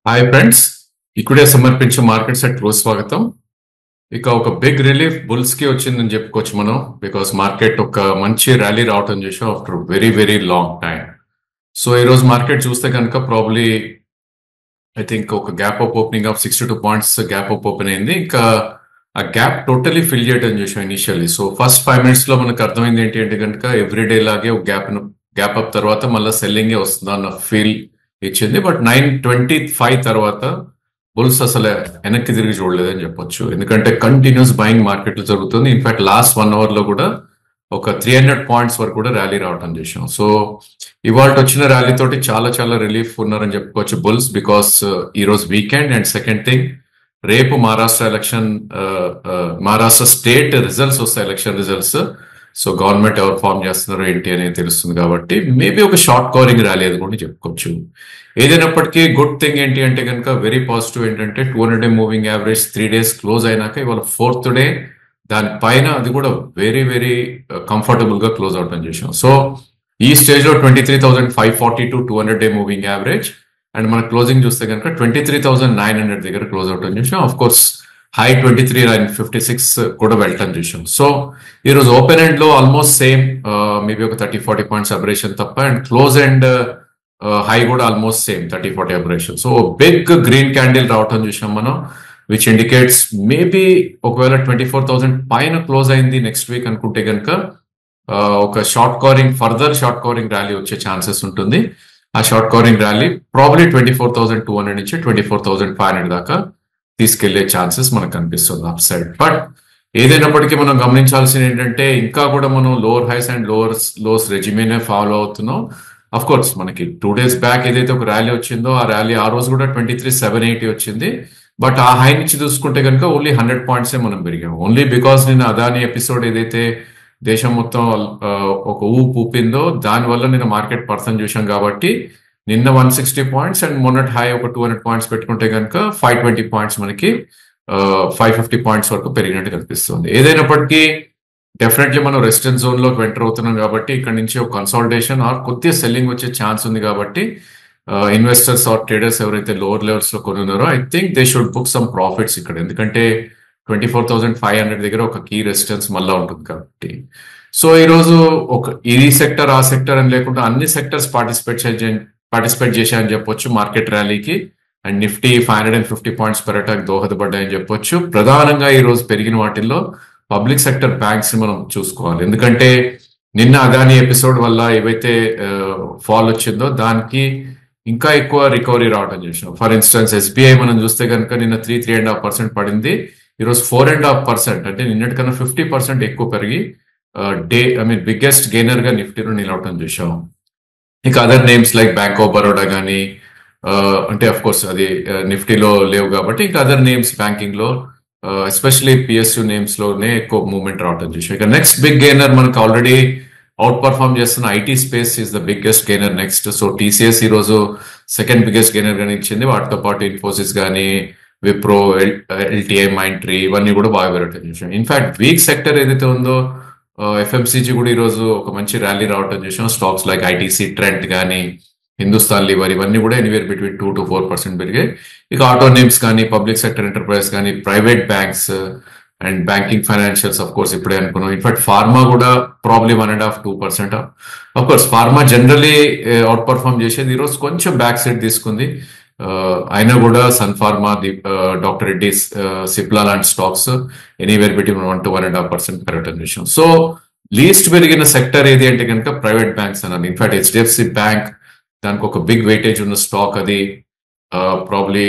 Hi friends, ఇక్కడే సమర్పించే market set రోజు స్వాగతం. ఇక ఒక బిగ్ రిలీఫ్ బుల్స్ కి వచ్చిందని చెప్పుకోవచ్చు మనం. బికాస్ మార్కెట్ ఒక మంచి ర్యాలీ రావటం చేసాం after very very long time. So ఈ రోజు మార్కెట్ చూస్తే కనుక ప్రాబ్లీ ఐ థింక్ ఒక gap up opening of 62 points gap up open అయింది. ఇంకా ఆ గ్యాప్ టోటలీ ఫిల్ చేయడం చేసాం ఇనిషియల్లీ. సో ఫస్ట్ 5 minutes లో మనకు అర్థమైంది ఏంటి అంటే కనుక ఎవ్రీడే లాగే ఒక గ్యాప్ అప్ తర్వాత మళ్ళీ సెల్లింగే వస్తుంది అన్న ఫీల్ ఇచ్చింది. బట్ 9:25 తర్వాత బుల్స్ అసలు వెనక్కి తిరిగి చూడలేదని చెప్పొచ్చు. ఎందుకంటే కంటిన్యూస్ బయింగ్ మార్కెట్ జరుగుతుంది. ఇన్ఫాక్ట్ లాస్ట్ 1 hour లో కూడా ఒక 300 పాయింట్స్ వరకు కూడా ర్యాలీ రావటం చేసాం. సో ఇవాళ వచ్చిన ర్యాలీ తోటి చాలా చాలా రిలీఫ్ ఉన్నారని చెప్పుకోవచ్చు బుల్స్. బికాస్ ఈ రోజు వీకెండ్ అండ్ సెకండ్ థింగ్ రేపు మహారాష్ట్ర స్టేట్ రిజల్ట్స్ వస్తాయి, ఎలక్షన్ రిజల్ట్స్. సో గవర్నమెంట్ ఎవరు ఫామ్ చేస్తున్నారు ఏంటి అనేది తెలుస్తుంది కాబట్టి మేబీ ఒక షార్ట్ కవరింగ్ ర్యాలీ అది కూడా చెప్పుకోవచ్చు. ఏదైనప్పటికీ గుడ్ థింగ్ ఏంటి అంటే కనుక వెరీ పాజిటివ్ ఏంటంటే 200-day moving average 3 days close అయినాక ఇవాళ 4th డే దానిపైన అది కూడా వెరీ వెరీ కంఫర్టబుల్ గా క్లోజ్ అవటం చేసాం. సో ఈ స్టేజ్ లో 23,542 200-day మూవింగ్ యావరేజ్ అండ్ మన క్లోజింగ్ చూస్తే కనుక 23,900 దగ్గర క్లోజ్ అవటం చేసాం. ఆఫ్ కోర్స్ హై 23,956 కూడా వెళ్ళటం చూసాం. సో ఈ రోజు ఓపెన్ ఎండ్ లో ఆల్మోస్ట్ సేమ్, మేబీ ఒక 30-40 పాయింట్స్ అబరేషన్ తప్ప, అండ్ క్లోజ్ ఎండ్ హై కూడా almost same 30-40 aberration. So big green candle రావటం చూసాం మనం, విచ్ ఇండికేట్స్ మేబీ ఒకవేళ 24,000 పైన క్లోజ్ అయింది నెక్స్ట్ వీక్ అనుకుంటే కనుక ఒక ఫర్దర్ షార్ట్ కవరింగ్ ర్యాలీ వచ్చే ఛాన్సెస్ ఉంటుంది. ఆ షార్ట్ కవరింగ్ ర్యాలీ ప్రాబ్లీ 24,200 నుంచి 24,500 దాకా తీసుకెళ్లే ఛాన్సెస్ మనకు కనిపిస్తుంది అప్ సైడ్. బట్ ఏదైనప్పటికీ మనం గమనించాల్సింది ఏంటంటే ఇంకా కూడా మనం లోవర్ హైస్ అండ్ లోస్ రెజిమేనే ఫాలో అవుతున్నాం. అఫ్ కోర్స్ మనకి 2 days బ్యాక్ ఏదైతే ఒక ర్యాలీ వచ్చిందో ఆ ర్యాలీ ఆ రోజు కూడా 23,780 వచ్చింది. బట్ ఆ హై నుంచి చూసుకుంటే కనుక ఓన్లీ 100 పాయింట్సే మనం పెరిగాం. ఓన్లీ బికాస్ నేను అదాని ఎపిసోడ్ ఏదైతే దేశం మొత్తం ఒక ఊపిందో దానివల్ల నేను మార్కెట్ పర్సన్ చూసాం కాబట్టి నిన్న 160 పాయింట్స్ అండ్ మొన్నటి హై ఒక 200 పాయింట్స్ పెట్టుకుంటే కనుక 520 పాయింట్స్ మనకి 550 పాయింట్స్ వరకు పెరిగినట్టు కనిపిస్తుంది. ఏదైనప్పటికీ డెఫినెట్లీ మనం రెసిస్టెన్స్ జోన్ లోకి ఎంటర్ అవుతున్నాం కాబట్టి ఇక్కడ నుంచి ఒక కన్సాలిడేషన్ ఆర్ కొద్దిగా సెల్లింగ్ వచ్చే ఛాన్స్ ఉంది. కాబట్టి ఇన్వెస్టర్స్ ఆర్ ట్రేడర్స్ ఎవరైతే లోవర్ లెవెల్స్ లో కొని ఉన్నారో I think they should book some profits ఇక్కడ. ఎందుకంటే 24,500 దగ్గర ఒక కీ రెసిస్టెన్స్ మళ్ళా ఉంటుంది కాబట్టి. సో ఈ రోజు ఒక ఈ సెక్టర్ ఆ సెక్టర్ అని లేకుండా అన్ని సెక్టర్స్ పార్టిసిపేట్ చేశాయని చెప్పొచ్చు మార్కెట్ ర్యాలీకి. అండ్ నిఫ్టీ 550 పాయింట్స్ పెరగటానికి దోహదపడ్డాయని చెప్పొచ్చు. ప్రధానంగా ఈ రోజు పెరిగిన వాటిల్లో పబ్లిక్ సెక్టర్ బ్యాంక్స్ మనం చూసుకోవాలి. ఎందుకంటే నిన్న అదాని ఎపిసోడ్ వల్ల ఏవైతే ఫాల్ వచ్చిందో దానికి ఇంకా ఎక్కువ రికవరీ రావడం చేసాం. ఫర్ ఇన్స్టెన్స్ ఎస్బీఐ మనం చూస్తే కనుక నిన్న 3.5% పడింది, ఈరోజు 4.5%, అంటే నిన్నటికన్నా 50% ఎక్కువ పెరిగి బిగ్గెస్ట్ గెయినర్ గా నిఫ్టీలో నిలవటం చూసాం. ఇంకా other names like bank of Baroda కానీ అంటే అఫ్ కోర్స్ అది నిఫ్టీలో లేవు కాబట్టి ఇంకా అదర్ నేమ్స్ బ్యాంకింగ్ లో ఎస్పెషలీ పిఎస్యూ నేమ్స్ లోనే ఎక్కువ మూవ్మెంట్ రావటం చూసాం. ఇక నెక్స్ట్ బిగ్ గెయినర్ మనకు ఆల్రెడీ అవుట్ పర్ఫార్మ్ చేస్తున్న IT space is the biggest gainer next. So TCS ఈ రోజు సెకండ్ బిగ్గెస్ట్ గెయినర్ గానీ ఇచ్చింది. వాటితో పాటు ఇన్ఫోసిస్ కానీ విప్రో, ఎల్టీఐ, మైంట్రీ ఇవన్నీ కూడా బాగా పెరగటం చూసాం. ఇన్ఫాక్ట్ వీక్ సెక్టర్ ఏదైతే ఉందో ఎఫ్ఎంసీజీ కూడా ఈ రోజు ఒక మంచి ర్యాలీ రావటం చూసాం. స్టాక్స్ లైక్ ఐటీసీ, ట్రెంట్ కానీ హిందుస్థాన్ లివర్ ఇవన్నీ కూడా ఎనీవేర్ బిట్వీన్ 2-4% పెరిగాయి. ఇక ఆటో నేమ్స్ కానీ పబ్లిక్ సెక్టర్ ఎంటర్ప్రైజ్ కానీ private banks and banking financials of course ఇప్పుడే అనుకున్నాం. ఇన్ఫాక్ట్ ఫార్మా కూడా probably 1.5-2%. Of course pharma generally outperform చేసేది, ఈరోజు కొంచెం బ్యాక్ సైడ్ తీసుకుంది. అయినా కూడా సన్ ఫార్మా, డాక్టర్ రెడ్డిస్, సిప్లా లాంటి స్టాక్స్ ఎనీవేర్ బిట్వీన్ 1-1.5% పెరగటం విషయం. సో లీస్ట్ పెరిగిన సెక్టర్ ఏది అంటే కనుక ప్రైవేట్ బ్యాంక్స్ అన్నది. ఇన్ఫాక్ట్ హెచ్డిఎఫ్సి బ్యాంక్ దానికి ఒక బిగ్ వెయిటేజ్ ఉన్న స్టాక్, అది ప్రాబ్లీ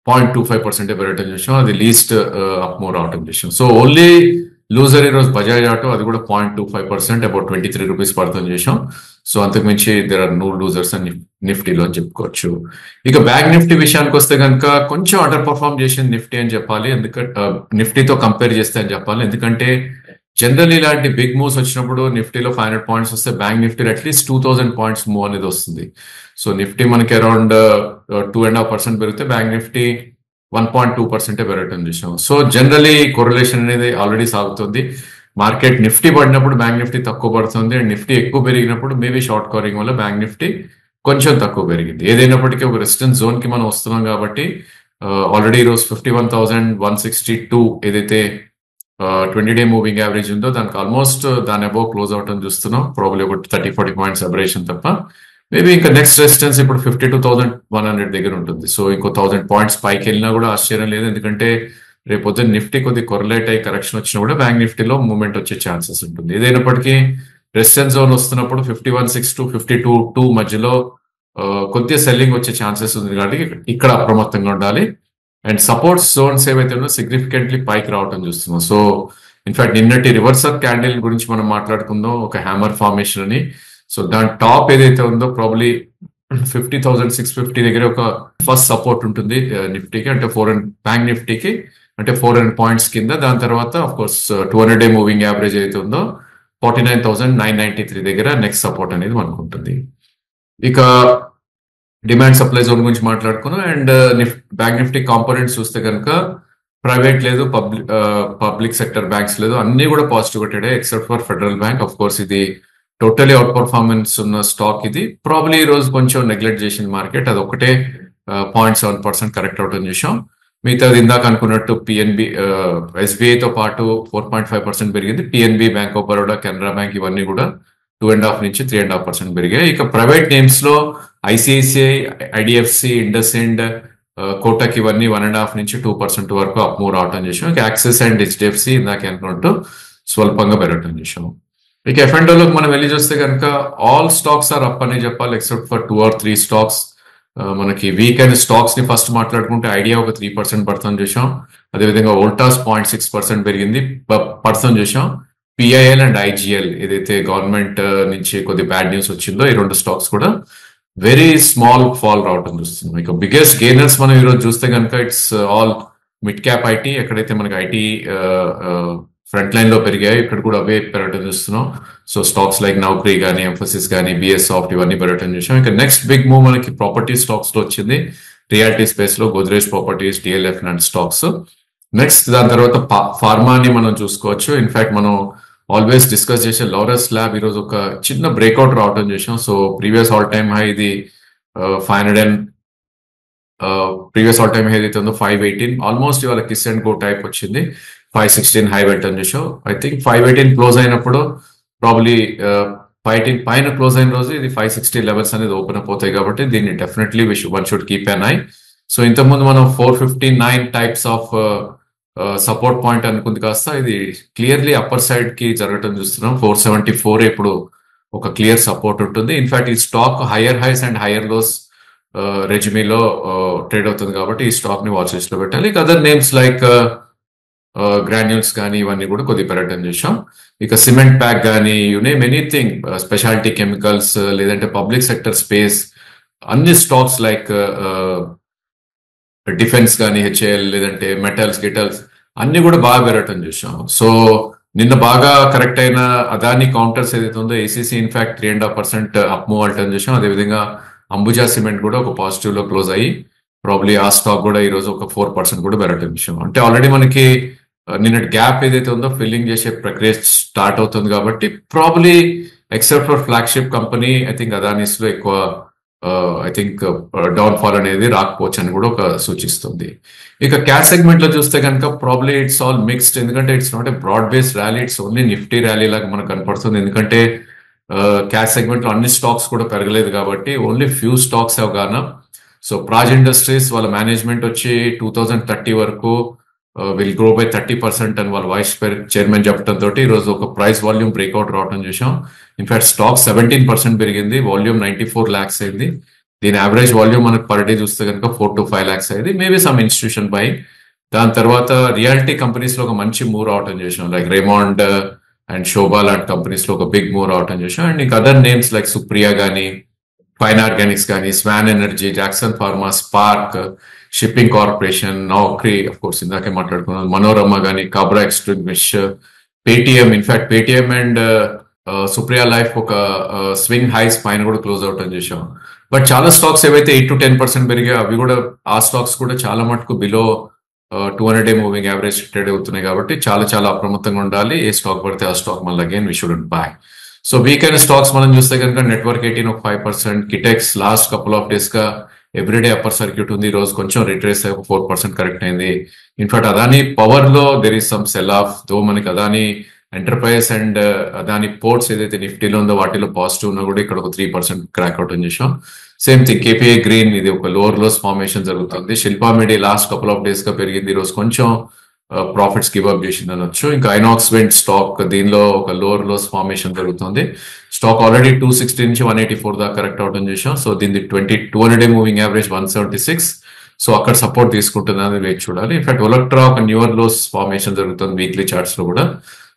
0.25% పెరగటం చూసాం. అది లీస్ట్ అప్ మూవ్ రావటం చూసాం. సో ఓన్లీ లూజర్ ఈరోజు బజాజ్ ఆటో, అది కూడా 0.25% అబౌట్ 23 రూపీస్ పడతాం చేసాం. సో అంతకుమించి దేర్ ఆర్ నో లూజర్స్ అని నిఫ్టీలో అని చెప్పుకోవచ్చు. ఇక బ్యాంక్ నిఫ్టీ విషయానికి వస్తే కనుక కొంచెం అండర్ పర్ఫార్మ్ చేసింది నిఫ్టీ అని చెప్పాలి. ఎందుకంటే నిఫ్టీతో కంపేర్ చేస్తే అని చెప్పాలి. ఎందుకంటే జనరల్ ఇలాంటి బిగ్ మూవ్స్ వచ్చినప్పుడు నిఫ్టీలో 500 పాయింట్స్ వస్తే బ్యాంక్ నిఫ్టీలో అట్లీస్ట్ 2,000 పాయింట్స్ మూవ్ అనేది వస్తుంది. సో నిఫ్టీ మనకి అరౌండ్ 2.5% పెరిగితే బ్యాంక్ నిఫ్టీ 1.2% పెరగటం చూసాం. సో జనరలీ కొరిలేషన్ అనేది ఆల్రెడీ సాగుతుంది. మార్కెట్ నిఫ్టీ పడినప్పుడు బ్యాంక్ నిఫ్టీ తక్కువ పడుతుంది, అండ్ నిఫ్టీ ఎక్కువ పెరిగినప్పుడు మేబీ షార్ట్ కవరింగ్ వల్ల బ్యాంక్ నిఫ్టీ కొంచెం తక్కువ పెరిగింది. ఏదైనప్పటికీ ఒక రెసిస్టెన్స్ జోన్ కి మనం వస్తున్నాం కాబట్టి ఆల్రెడీ ఈరోజు 51,162 ఏదైతే 20-day మూవింగ్ యావరేజ్ ఉందో దానికి ఆల్మోస్ట్ దాని అబౌవ్ క్లోజ్ అవటం చూస్తున్నాం. ప్రాబ్లీ ఒక 30-40 పాయింట్స్ అబరేషన్ తప్ప. మేబీ ఇంకా నెక్స్ట్ రెసిస్టెన్స్ ఇప్పుడు 52,100 దగ్గర ఉంటుంది. సో ఇంకో 1000 పాయింట్స్ పైకి వెళ్ళినా కూడా ఆశ్చర్యం లేదు. ఎందుకంటే రేపు పొద్దున్న నిఫ్టీ కొద్ది కొరలేట్ అయ్యి కరెక్షన్ వచ్చినా కూడా బ్యాంక్ నిఫ్టీలో మూవ్మెంట్ వచ్చే ఛాన్సెస్ ఉంటుంది. ఏదైనప్పటికీ రెసిస్టెన్స్ జోన్ వస్తున్నప్పుడు 51.6 to 52.2 మధ్యలో కొద్దిగా సెల్లింగ్ వచ్చే ఛాన్సెస్ ఉంది కాబట్టి ఇక్కడ అప్రమత్తంగా ఉండాలి. అండ్ సపోర్ట్ జోన్స్ ఏవైతే ఉన్నో సిగ్నిఫికెంట్లీ పైకి రావటం చూస్తున్నాం. సో ఇన్ఫాక్ట్ నిన్నటి రివర్సల్ క్యాండిల్ గురించి మనం మాట్లాడుకుందాం, ఒక హ్యామర్ ఫార్మేషన్ అని. సో దాని టాప్ ఏదైతే ఉందో ప్రాబ్లీ 50,650 దగ్గర ఒక ఫస్ట్ సపోర్ట్ ఉంటుంది నిఫ్టీకి, అంటే బ్యాంక్ నిఫ్టీకి అంటే 400 పాయింట్స్ కింద. దాని తర్వాత of course 200-day moving average ఏదైతే ఉందో 49,993 దగ్గర నెక్స్ట్ సపోర్ట్ అనేది మనకు ఉంటుంది. ఇక డిమాండ్ సప్లై జోన్ గురించి మాట్లాడుకున్నాం. అండ్ బ్యాంక్ నిఫ్టీ కాంపోనెంట్స్ చూస్తే కనుక ప్రైవేట్ లేదు, పబ్లిక్ సెక్టర్ బ్యాంక్స్ లేదు, అన్ని కూడా పాజిటివ్ కొట్టాడే except for federal bank. Of course ఇది టోటలీ అవుట్ పర్ఫార్మెన్స్ ఉన్న స్టాక్. ఇది ప్రాబ్లీ ఈ రోజు కొంచెం నెగ్లెక్ట్ చేసిన మార్కెట్, అది ఒకటే 0.7% కరెక్ట్ అవటం చూసాం. మిగతాది ఇందాక అనుకున్నట్టు పిఎన్బి, ఎస్బీఐతో పాటు 4.5% పెరిగింది. PNB, bank of Baroda, Canara bank ఇవన్నీ కూడా 2.5 నుంచి 3.5% పెరిగాయి. ఇక ప్రైవేట్ నేమ్స్ లో ఐసిఐసిఐ, ఐడిఎఫ్సి, ఇండస్ ఇండ్, కోటక్ ఇవన్నీ 1.5 నుంచి 2% వరకు అప్ మూవ్ రావటం చేసాం. ఇక యాక్సిస్ అండ్ హెచ్డిఎఫ్సి ఇందాక అనుకున్నట్టు స్వల్పంగా పెరగటం చేసాం. ఇక ఎఫ్ఎండోలోకి మనం వెళ్ళి చూస్తే కనుక ఆల్ స్టాక్స్ ఆర్ అప్ అని చెప్పాలి ఎక్సెప్ట్ ఫర్ 2 or 3 స్టాక్స్. మనకి వీక్ అయిన స్టాక్స్ ని ఫస్ట్ మాట్లాడుకుంటే ఐడియా ఒక 3% పడుతుంది చూసాం. అదేవిధంగా వోల్టాస్ 0.6% పెరిగింది పడుతుంది చూసాం. పిఐఎల్ అండ్ ఐజిఎల్ ఏదైతే గవర్నమెంట్ నుంచి కొద్ది బ్యాడ్ న్యూస్ వచ్చిందో ఈ 2 స్టాక్స్ కూడా వెరీ స్మాల్ ఫాల్ రావటం చూస్తున్నాం. ఇక బిగ్గెస్ట్ గెయినర్స్ మనం ఈరోజు చూస్తే కనుక it's all mid cap IT. ఎక్కడైతే మనకి ఐటీ ఫ్రంట్ లైన్ లో పెరిగాయి ఇక్కడ కూడా అవే పెరగటం చూస్తున్నాం. సో స్టాక్స్ లైక్ నౌకరీ కానీ, ఎంఫోసిస్ కానీ, బిఎస్ సాఫ్ట్ ఇవన్నీ పెరగటం చూసాం. ఇక నెక్స్ట్ బిగ్ మూవ్ మనకి ప్రాపర్టీ స్టాక్స్ లో వచ్చింది. రియాలిటీ స్పేస్ లో గోద్రేజ్ ప్రాపర్టీస్, డిఎల్ఎఫ్ లాంటి స్టాక్స్. నెక్స్ట్ దాని తర్వాత ఫార్మాని మనం చూసుకోవచ్చు. ఇన్ఫాక్ట్ మనం ఆల్వేస్ డిస్కస్ చేసే లారస్ ల్యాబ్ ఈరోజు ఒక చిన్న బ్రేక్అవుట్ రావటం చూసాం. So previous all time high ఇది 500 ప్రీవియస్ ఆల్ టైమ్ హై ఏదైతే ఉందో 518, ఆల్మోస్ట్ ఇవాళ కిస్ అండ్ గో టైప్ వచ్చింది. 516 హై వెళ్ళటం చూసాం. ఐ థింక్ 518 క్లోజ్ అయినప్పుడు ప్రాబ్లీ 518 పైన క్లోజ్ అయిన రోజు ఇది 560 లెవెల్స్ అనేది ఓపెన్ అప్ అవుతాయి కాబట్టి దీన్ని definitely one should keep an I. So ఇంతకుముందు మనం 459 టైప్స్ ఆఫ్ సపోర్ట్ పాయింట్ అనుకుంది కాస్త ఇది క్లియర్లీ అప్పర్ సైడ్ కి జరగటం చూస్తున్నాం. 474 ఇప్పుడు ఒక క్లియర్ సపోర్ట్ ఉంటుంది. ఇన్ఫాక్ట్ ఈ stock higher highs and higher lows రెజ్యూమీలో ట్రేడ్ అవుతుంది కాబట్టి ఈ స్టాక్ ని వాచ్ లిస్ట్ లో పెట్టాలి. అదర్ నేమ్స్ లైక్ గ్రాన్యూల్స్ కానీ ఇవన్నీ కూడా కొద్దిగా పెరగటం చూసాం. ఇక సిమెంట్ ప్యాక్ కానీ you name anything, speciality chemicals లేదంటే పబ్లిక్ సెక్టర్ స్పేస్, అన్ని స్టాక్స్ లైక్ డిఫెన్స్ కానీ, హెచ్ఏఎల్ లేదంటే మెటల్స్ గిటల్స్ అన్ని కూడా బాగా పెరగటం చూసాం. సో నిన్న బాగా కరెక్ట్ అయిన అదాని కౌంటర్స్ ఏదైతే ఉందో ఏసీసీ ఇన్ఫాక్ట్ 3.5% అప్ మూవ్ అవటం చూసాం. అదేవిధంగా అంబుజా సిమెంట్ కూడా ఒక పాజిటివ్ లో క్లోజ్ అయ్యి ప్రాబ్లీ ఆ స్టాక్ కూడా ఈ రోజు ఒక 4% కూడా పెరగటం విషయం. అంటే ఆల్రెడీ మనకి నిన్నటి గ్యాప్ ఏదైతే ఉందో ఫిల్లింగ్ చేసే ప్రక్రియ స్టార్ట్ అవుతుంది కాబట్టి probably except for flagship company I think Adanis లో ఎక్కువ ఐ థింక్ డౌన్ ఫాల్ అనేది రాకపోవచ్చు అని కూడా ఒక సూచిస్తుంది. ఇక క్యాష్ సెగ్మెంట్ లో చూస్తే కనుక ప్రాబ్లీ ఇట్స్ ఆల్ మిక్స్డ్, ఎందుకంటే it's not a broad based rally, it's only Nifty rally లాగా మనకు కనపడుతుంది. ఎందుకంటే క్యాష్ సెగ్మెంట్ లో అన్ని స్టాక్స్ కూడా పెరగలేదు కాబట్టి only few stocks have gone up. So Praj industries వాళ్ళ మేనేజ్మెంట్ వచ్చి 2030 వరకు విల్ గ్రో బై 30% అని వాళ్ళ వైస్ చైర్మన్ చెప్పడంతో ఈ రోజు ఒక ప్రైస్ వాల్యూమ్ బ్రేక్అవుట్ రావడం చూసాం. ఇన్ఫాక్ట్ స్టాక్ 17% పెరిగింది, వాల్యూమ్ 94 lakhs అయింది. దీని యావరేజ్ వాల్యూమ్ మనకు పర్ డే చూస్తే కనుక 4 to 5 lakhs అయింది. Maybe some institution by. దాని తర్వాత రియాలిటీ కంపెనీస్ లో ఒక మంచి మూవ్ రావటం చేసాం, లైక్ రేమాండ్ అండ్ శోభా లాంటి కంపెనీస్ లో ఒక బిగ్ మూవ్ రావటం చేసాం. అండ్ ఇంకా అదర్ నేమ్స్ లైక్ సుప్రియా కానీ, ఫైన్ ఆర్గానిక్స్ కానీ, swan energy, Jackson pharma, spark, shipping corporation, Naukri, of course ఇందాకే మాట్లాడుకున్నాం, మనోరమ కానీ, కాబరా ఎక్స్ట్రిమిష్, Paytm. In fact Paytm and Supriya life ఒక స్వింగ్ హైస్ పైన కూడా క్లోజ్ అవటం చేసాం. బట్ చాలా స్టాక్స్ ఏవైతే 8 to 10% పెరిగాయో అవి కూడా ఆ స్టాక్స్ కూడా చాలా మటుకు below 200-day moving average trade అవుతున్నాయి కాబట్టి చాలా చాలా అప్రమత్తంగా ఉండాలి. ఏ స్టాక్ పడితే ఆ స్టాక్ మళ్ళీ again we shouldn't buy. So weekend stocks మనం చూస్తే కనుక నెట్వర్క్ 18 ఒక 5%, Kitex last couple of days గా ఎవ్రీడే అప్పర్ సర్క్యూట్ ఉంది, ఈ రోజు కొంచెం రిట్రేస్ అయ్యి 4% కరెక్ట్ అయింది. ఇన్ఫాక్ట్ అదాని పవర్ లో there is some sell off, though మనకి Adani Enterprise and Adani Ports ఏదైతే నిఫ్టీలో ఉందో వాటిలో పాజిటివ్ ఉన్నా కూడా ఇక్కడ ఒక 3% క్రాక్ అవుట్ అని చేసాం. సేమ్ థింగ్ కేపీఐ గ్రీన్, ఇది ఒక లోవర్ లోస్ ఫార్మేషన్ జరుగుతుంది. Shilpa media last couple of days గా పెరిగింది, ఈ రోజు కొంచెం ప్రాఫిట్స్ గివ్ అప్ చేసింది అనొచ్చు. ఇంకా ఐనాక్స్ విండ్ స్టాక్, దీనిలో ఒక లోవర్ లోస్ ఫార్మేషన్ జరుగుతుంది. స్టాక్ ఆల్రెడీ 260 నుంచి 184 దాకా కరెక్ట్ అవడం చేసాం. సో దీని 200 మూవింగ్ యావరేజ్ 176, సో అక్కడ సపోర్ట్ తీసుకుంటుందని వేచి చూడాలి. ఇన్ఫాక్ట్ ఒలక్ట్రా ఒక న్యూయర్ లోస్ ఫార్మేషన్ జరుగుతుంది వీక్లీ చార్ట్స్ లో కూడా,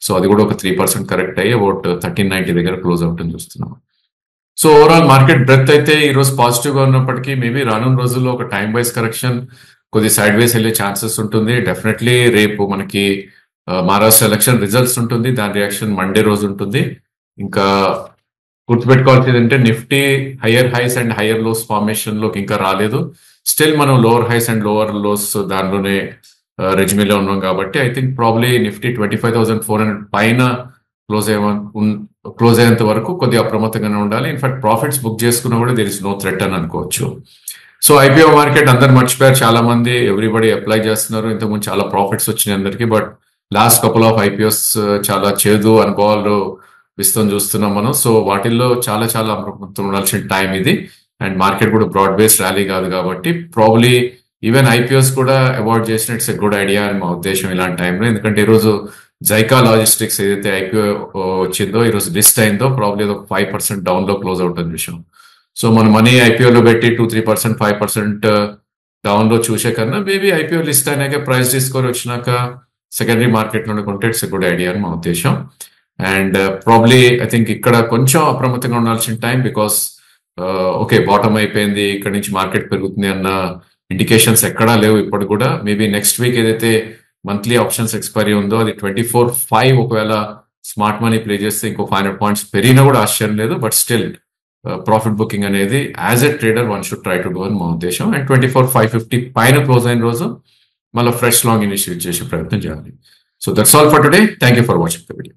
సో అది కూడా ఒక 3% కరెక్ట్ అయ్యి అబౌట్ 1390 దగ్గర క్లోజ్ అవుట్ చూస్తున్నాం. సో ఓవరాల్ మార్కెట్ బ్రెత్ అయితే ఈ రోజు పాజిటివ్ గా ఉన్నప్పటికీ మేబీ రానున్న రోజుల్లో ఒక టైం వైజ్ కరెక్షన్ కొద్ది సైడ్ వేస్ వెళ్ళే ఛాన్సెస్ ఉంటుంది. డెఫినెట్లీ రేపు మనకి మహారాష్ట్ర ఎలక్షన్ రిజల్ట్స్ ఉంటుంది, దాని రియాక్షన్ మండే రోజు ఉంటుంది. ఇంకా గుర్తుపెట్టుకోవాల్సింది ఏంటంటే Nifty higher highs and higher lows formation లోకి ఇంకా రాలేదు. స్టిల్ మనం lower highs and lower lows దానిలోనే రెజ్యూమీలో ఉన్నాం కాబట్టి ఐ థింక్ ప్రాబ్లీ నిఫ్టీ 25,400 పైన క్లోజ్ అయ్యేంత వరకు కొద్దిగా అప్రమత్తంగానే ఉండాలి. ఇన్ఫాక్ట్ ప్రాఫిట్స్ బుక్ చేసుకున్నా కూడా దేర్ ఇస్ నో థ్రెట్ అని అనుకోవచ్చు. సో ఐపీఓ మార్కెట్ అందరు మర్చిపోయారు, చాలా మంది ఎవ్రీబడి అప్లై చేస్తున్నారు. ఇంతకుముందు చాలా ప్రాఫిట్స్ వచ్చినాయి అందరికి, but last couple of IPOs చాలా చేదు అనుభవాలు విస్తరం చూస్తున్నాం మనం. సో వాటిల్లో చాలా చాలా అప్రమత్తం ఉండాల్సిన టైం ఇది. అండ్ మార్కెట్ కూడా బ్రాడ్ బేస్ ర్యాలీ కాదు కాబట్టి ప్రాబ్లీ ఈవెన్ ఐపీఓస్ కూడా అవాయిడ్ చేసిన ఇట్స్ ఎ గుడ్ ఐడియా అని మా ఉద్దేశం ఇలాంటి టైంలో. ఎందుకంటే ఈరోజు జైకా లాజిస్టిక్స్ ఏదైతే ఐపీఓ వచ్చిందో ఈరోజు లిస్ట్ అయిందో ప్రాబ్లీ ఒక 5% డౌన్ లో క్లోజ్ అవుట్ అని విషయం. సో మన మనీ ఐపీఓలో పెట్టి 2-3%, 5% డౌన్ లో చూసే కన్నా మేబీ ఐపీఓ లిస్ట్ అయినాక ప్రైస్ డిస్కవర్ వచ్చినాక సెకండరీ మార్కెట్ లో కొంటే ఇట్స్ ఎ గుడ్ ఐడియా అని మా ఉద్దేశం. అండ్ ప్రాబ్లీ ఐ థింక్ ఇక్కడ కొంచెం అప్రమత్తంగా ఉండాల్సిన టైం, బికాస్ ఓకే బాటమ్ అయిపోయింది, ఇక్కడ నుంచి మార్కెట్ పెరుగుతుంది అన్న ఇండికేషన్స్ ఎక్కడా లేవు ఇప్పుడు కూడా. మేబీ నెక్స్ట్ వీక్ ఏదైతే మంత్లీ ఆప్షన్స్ ఎక్స్పైరీ ఉందో అది 24/5, ఒకవేళ స్మార్ట్ మనీ ప్లే చేస్తే ఇంకో 500 పాయింట్స్ పెరిగినా కూడా ఆశ్చర్యం లేదు. బట్ స్టిల్ ప్రాఫిట్ బుకింగ్ అనేది as a trader one should try to do అని మా ఉద్దేశం. అండ్ 24,550 పైన క్లోజ్ అయిన రోజు మళ్ళీ ఫ్రెష్ లాంగ్ ఇనిషియేట్ చేసే ప్రయత్నం చేయాలి. So that's all for today. Thank you for watching the video.